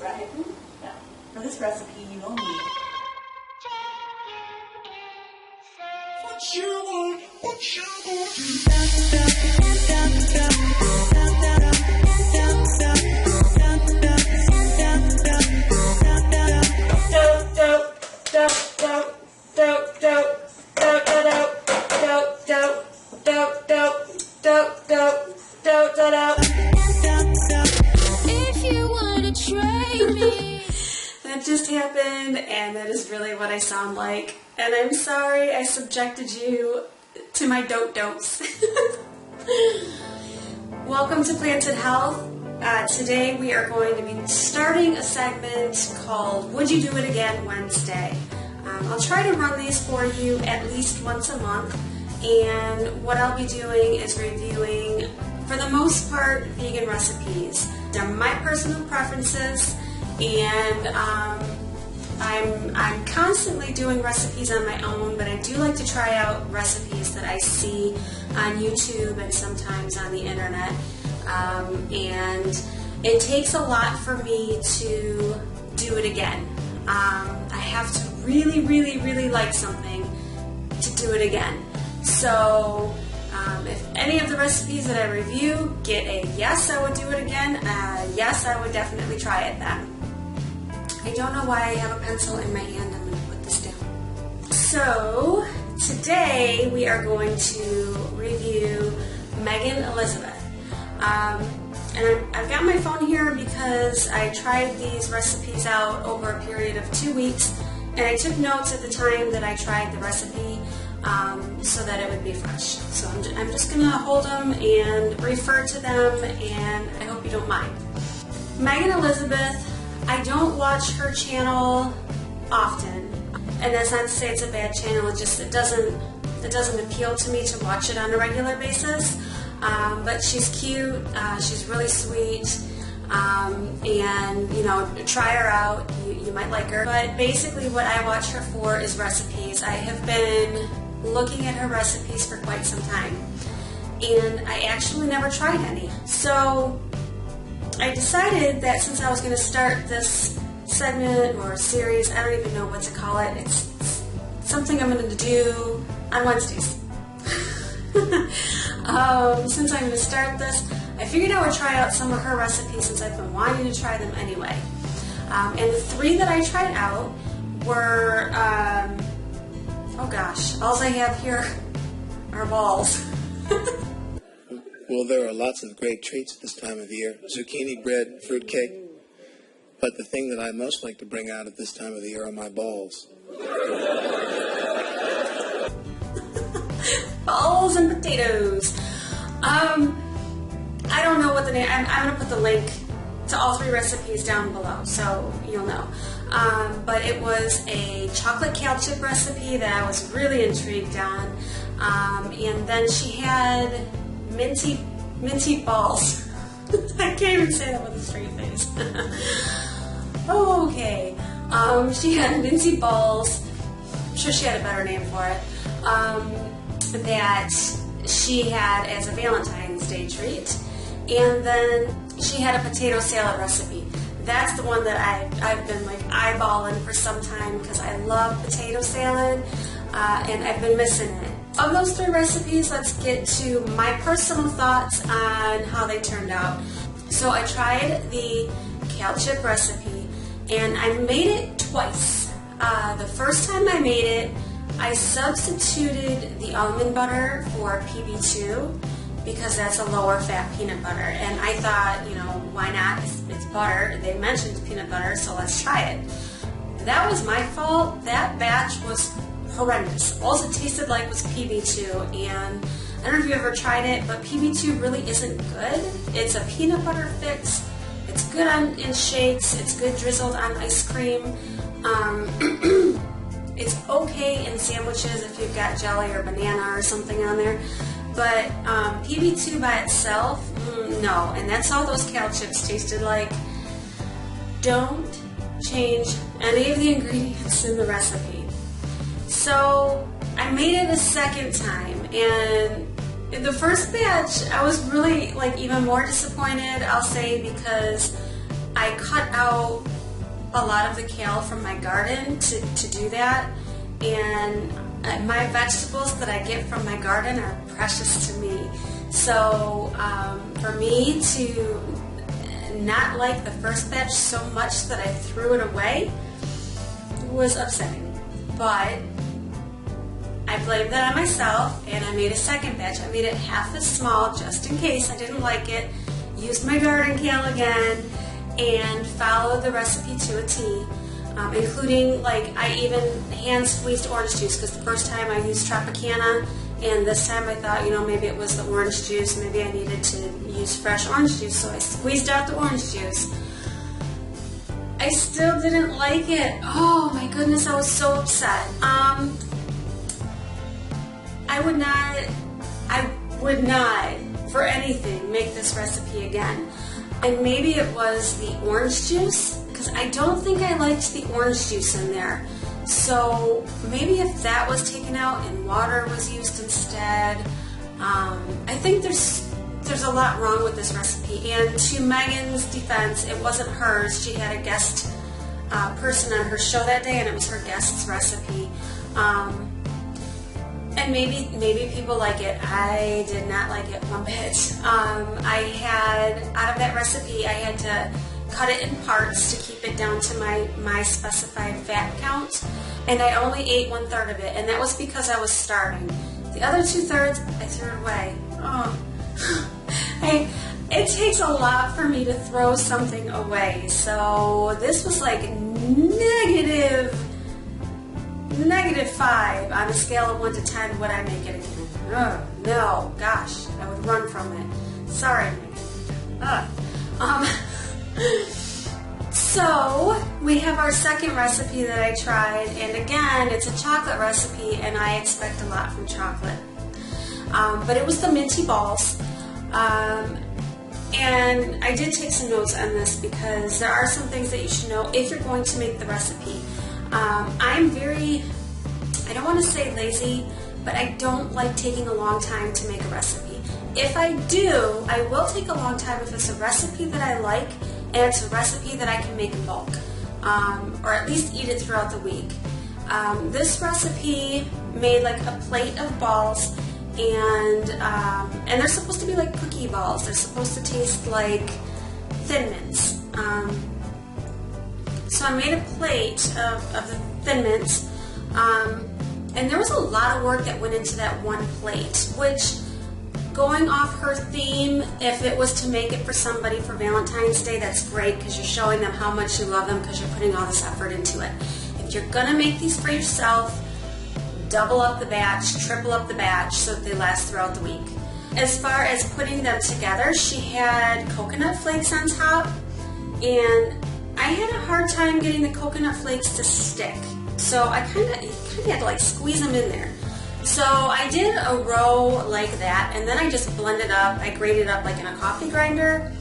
right? Yeah. For this recipe, you will need If you wanna trade me. That just happened, and that is really what I sound like. And I'm sorry I subjected you to my dope-dopes. Welcome to Planted Health. Today we are going to be starting a segment called Would You Do It Again Wednesday. I'll try to run these for you at least once a month, and what I'll be doing is reviewing, for the most part, vegan recipes. They're my personal preferences, and I'm constantly doing recipes on my own, but I do like to try out recipes that I see on YouTube and sometimes on the internet. And it takes a lot for me to do it again. I have to really, really, really like something to do it again. So if any of the recipes that I review get a yes, I would do it again, yes, I would definitely try it then. I don't know why I have a pencil in my hand. I'm going to put this down. So today we are going to review Megan Elizabeth. And I've got my phone here because I tried these recipes out over a period of 2 weeks, and I took notes at the time that I tried the recipe so that it would be fresh. So I'm just going to hold them and refer to them, and I hope you don't mind. Megan Elizabeth, I don't watch her channel often, and that's not to say it's a bad channel, it doesn't appeal to me to watch it on a regular basis. But she's cute, she's really sweet, and you know, try her out, you might like her. But basically what I watch her for is recipes. I have been looking at her recipes for quite some time, and I actually never tried any. So I decided that since I was going to start this segment or series, I don't even know what to call it, it's something I'm going to do on Wednesdays. Since I'm going to start this, I figured I would try out some of her recipes since I've been wanting to try them anyway. And the 3 that I tried out were, oh gosh, all I have here are balls. Well, there are lots of great treats this time of year. Zucchini bread, fruitcake. But the thing that I most like to bring out at this time of the year are my balls. Balls and potatoes. I don't know what the name, I'm going to put the link to all 3 recipes down below so you'll know. But it was a chocolate kale chip recipe that I was really intrigued on. And then she had minty balls. I can't even say that with a straight face. Okay. She had minty balls. I'm sure she had a better name for it. That she had as a Valentine's Day treat. And then she had a potato salad recipe. That's the one that I've been like eyeballing for some time because I love potato salad, and I've been missing it. Of those 3 recipes, let's get to my personal thoughts on how they turned out. So I tried the kale chip recipe, and I made it twice. The first time I made it, I substituted the almond butter for PB2 because that's a lower fat peanut butter, and I thought, you know, why not? It's butter. They mentioned peanut butter, so let's try it. That was my fault. That batch was horrendous. All it tasted like was PB2, and I don't know if you ever tried it, but PB2 really isn't good. It's a peanut butter fix. It's good in shakes. It's good drizzled on ice cream. It's okay in sandwiches if you've got jelly or banana or something on there. But PB2 by itself, no. And that's all those kale chips tasted like. Don't change any of the ingredients in the recipe. So I made it a second time, and in the first batch I was really like even more disappointed, I'll say, because I cut out a lot of the kale from my garden to do that, and my vegetables that I get from my garden are precious to me. So for me to not like the first batch so much that I threw it away was upsetting. But I blamed that on myself, and I made a second batch. I made it half as small just in case I didn't like it, used my garden kale again, and followed the recipe to a T, including, like, I even hand squeezed orange juice, because the first time I used Tropicana, and this time I thought, you know, maybe it was the orange juice, maybe I needed to use fresh orange juice, so I squeezed out the orange juice. I still didn't like it. Oh my goodness, I was so upset. I would not for anything make this recipe again. And maybe it was the orange juice, because I don't think I liked the orange juice in there. So maybe if that was taken out and water was used instead. I think there's a lot wrong with this recipe. And to Megan's defense, it wasn't hers. She had a guest person on her show that day, and it was her guest's recipe. And maybe people like it. I did not like it one bit. I had, out of that recipe, I had to cut it in parts to keep it down to my specified fat count, and I only ate 1/3 of it, and that was because I was starving. The other 2/3, I threw it away. Oh. It takes a lot for me to throw something away, so this was like -5 on a scale of 1 to 10. Would I make it again? Oh, no, gosh, I would run from it. Sorry, Megan. So we have our second recipe that I tried, and again, it's a chocolate recipe, and I expect a lot from chocolate. But it was the minty balls. And I did take some notes on this because there are some things that you should know if you're going to make the recipe. I'm very, I don't want to say lazy, but I don't like taking a long time to make a recipe. If I do, I will take a long time if it's a recipe that I like and it's a recipe that I can make in bulk, or at least eat it throughout the week. This recipe made like a plate of balls, and they're supposed to be like cookie balls. They're supposed to taste like Thin Mints. So I made a plate of the Thin Mints, and there was a lot of work that went into that one plate, which, going off her theme, if it was to make it for somebody for Valentine's Day, that's great because you're showing them how much you love them because you're putting all this effort into it. If you're going to make these for yourself, double up the batch, triple up the batch so that they last throughout the week. As far as putting them together, she had coconut flakes on top, and I had a hard time getting the coconut flakes to stick. So I kind of had to like squeeze them in there. So I did a row like that, and then I just blended up. I grated up like in a coffee grinder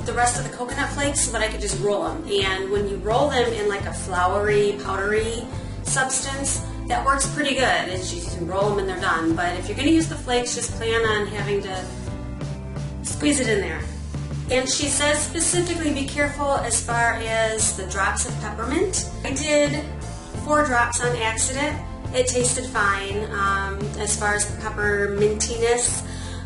the rest of the coconut flakes so that I could just roll them. And when you roll them in like a floury, powdery substance, that works pretty good. It's just, you can roll them and they're done. But if you're going to use the flakes, just plan on having to squeeze it in there. And she says specifically be careful as far as the drops of peppermint. I did 4 drops on accident. It tasted fine. As far as the peppermintiness,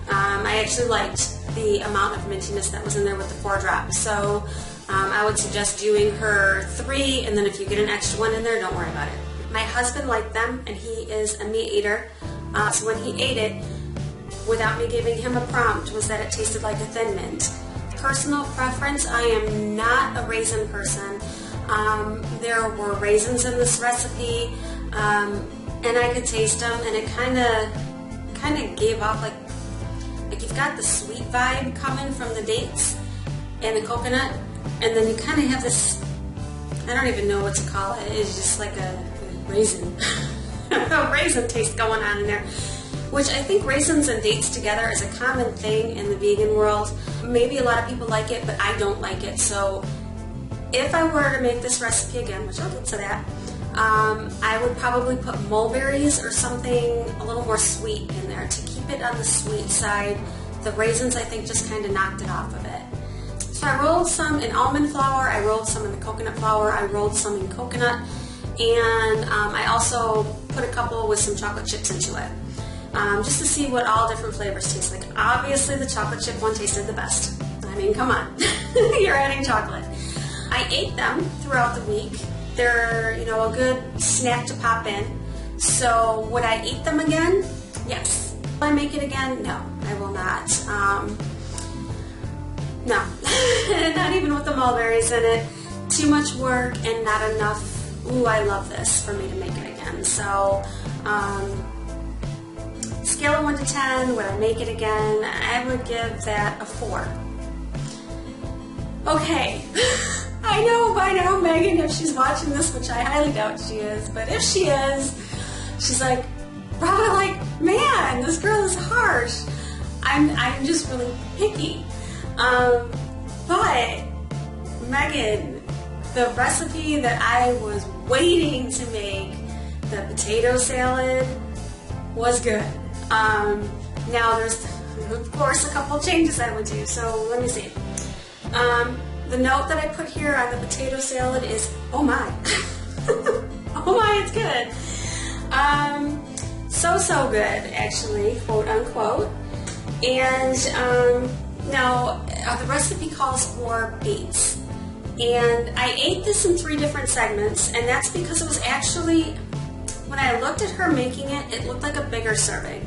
I actually liked the amount of mintiness that was in there with the 4 drops. So I would suggest doing her 3, and then if you get an extra one in there, don't worry about it. My husband liked them, and he is a meat eater. So when he ate it, without me giving him a prompt, was that it tasted like a Thin Mint. Personal preference, I am not a raisin person. There were raisins in this recipe, and I could taste them, and it kind of gave off like you've got the sweet vibe coming from the dates and the coconut, and then you kind of have this, I don't even know what to call it. It's just like a raisin, a raisin taste going on in there, which I think raisins and dates together is a common thing in the vegan world. Maybe a lot of people like it, but I don't like it. So if I were to make this recipe again, which I'll get to that, I would probably put mulberries or something a little more sweet in there to keep it on the sweet side. The raisins, I think, just kind of knocked it off of it. So I rolled some in almond flour, I rolled some in the coconut flour, I rolled some in coconut, and I also put a couple with some chocolate chips into it, just to see what all different flavors taste like. Obviously, the chocolate chip one tasted the best. I mean, come on, you're adding chocolate. I ate them throughout the week. They're, a good snack to pop in. So would I eat them again? Yes. Will I make it again? No, I will not. No, not even with the mulberries in it. Too much work and not enough, ooh, I love this, for me to make it again. So, scale of 1 to 10, would I make it again? I would give that a 4. Okay, I know by now Megan, if she's watching this, which I highly doubt she is, but if she is, she's like, probably like, man, this girl is harsh. I'm just really picky. But Megan, the recipe that I was waiting to make, the potato salad, was good. Now there's, of course, a couple changes I would do, so let me see. The note that I put here on the potato salad is, oh my. Oh my, it's good. So good, actually, quote unquote. And now the recipe calls for beets. And I ate this in 3 different segments, and that's because it was actually, when I looked at her making it, it looked like a bigger serving.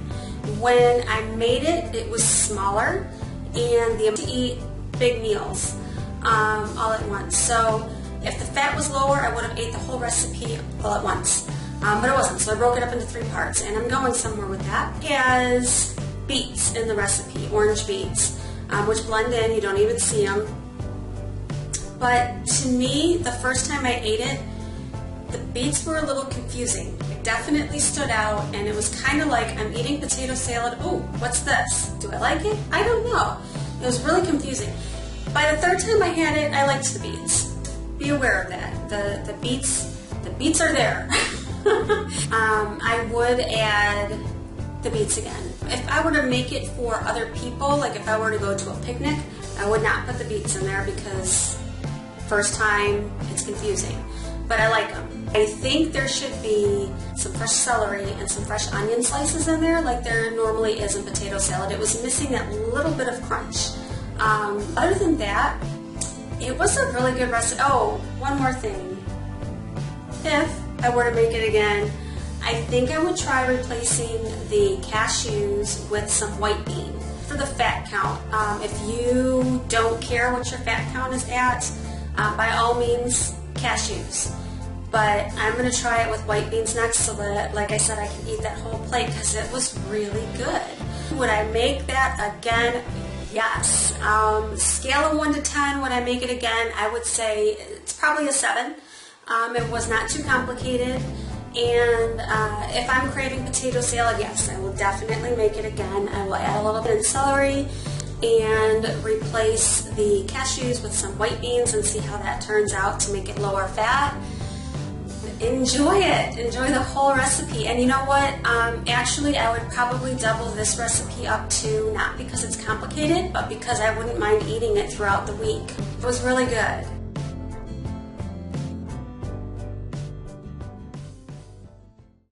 When I made it, it was smaller, and the to eat big meals all at once. So if the fat was lower, I would have ate the whole recipe all at once. But it wasn't, so I broke it up into 3 parts, and I'm going somewhere with that. It has beets in the recipe, orange beets, which blend in, you don't even see them. But to me, the first time I ate it, the beets were a little confusing. It definitely stood out, and it was kind of like, I'm eating potato salad, oh, what's this? Do I like it? I don't know. It was really confusing. By the 3rd time I had it, I liked the beets. Be aware of that. The beets are there. I would add the beets again. If I were to make it for other people, like if I were to go to a picnic, I would not put the beets in there because first time it's confusing. But I like them. I think there should be some fresh celery and some fresh onion slices in there like there normally is in potato salad. It was missing that little bit of crunch. Other than that, it was a really good recipe. Oh, one more thing. If I were to make it again, I think I would try replacing the cashews with some white bean for the fat count. If you don't care what your fat count is at, by all means, cashews. But I'm going to try it with white beans next so that, like I said, I can eat that whole plate because it was really good. Would I make that again? Yes. Scale of 1 to 10, would I make it again? I would say it's probably a 7. It was not too complicated. And if I'm craving potato salad, yes, I will definitely make it again. I will add a little bit of celery and replace the cashews with some white beans and see how that turns out to make it lower fat. Enjoy it. Enjoy the whole recipe. And you know what? Actually, I would probably double this recipe up to, not because it's complicated, but because I wouldn't mind eating it throughout the week. It was really good.